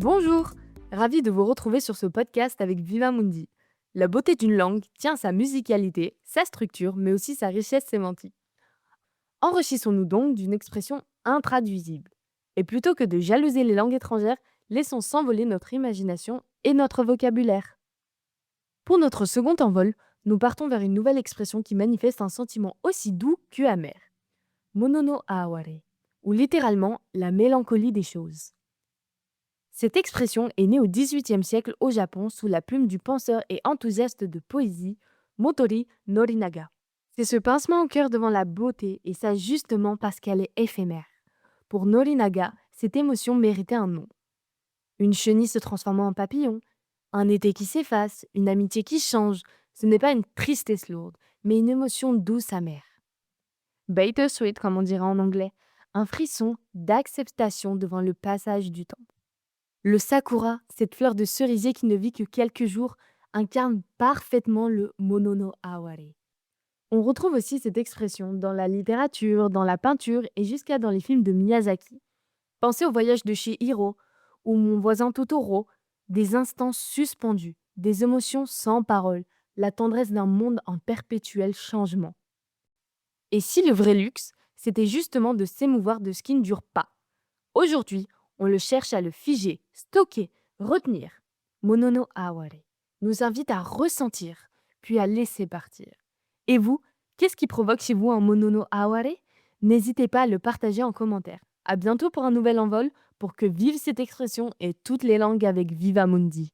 Bonjour, ravi de vous retrouver sur ce podcast avec Viva Mundi. La beauté d'une langue tient à sa musicalité, sa structure, mais aussi sa richesse sémantique. Enrichissons-nous donc d'une expression intraduisible. Et plutôt que de jalouser les langues étrangères, laissons s'envoler notre imagination et notre vocabulaire. Pour notre second envol, nous partons vers une nouvelle expression qui manifeste un sentiment aussi doux que amer. Monono aware, ou littéralement la mélancolie des choses. Cette expression est née au XVIIIe siècle au Japon sous la plume du penseur et enthousiaste de poésie Motori Norinaga. C'est ce pincement au cœur devant la beauté, et ça justement parce qu'elle est éphémère. Pour Norinaga, cette émotion méritait un nom. Une chenille se transformant en papillon, un été qui s'efface, une amitié qui change, ce n'est pas une tristesse lourde, mais une émotion douce amère. Bittersweet, comme on dirait en anglais, un frisson d'acceptation devant le passage du temps. Le sakura, cette fleur de cerisier qui ne vit que quelques jours, incarne parfaitement le monono aware. On retrouve aussi cette expression dans la littérature, dans la peinture et jusqu'à dans les films de Miyazaki. Pensez au voyage de Chihiro ou Mon voisin Totoro, des instants suspendus, des émotions sans parole, la tendresse d'un monde en perpétuel changement. Et si le vrai luxe, c'était justement de s'émouvoir de ce qui ne dure pas. Aujourd'hui, on le cherche à le figer, stocker, retenir. Monono Aware nous invite à ressentir, puis à laisser partir. Et vous, qu'est-ce qui provoque chez vous un Monono Aware? N'hésitez pas à le partager en commentaire. À bientôt pour un nouvel envol pour que vive cette expression et toutes les langues avec Viva Mundi.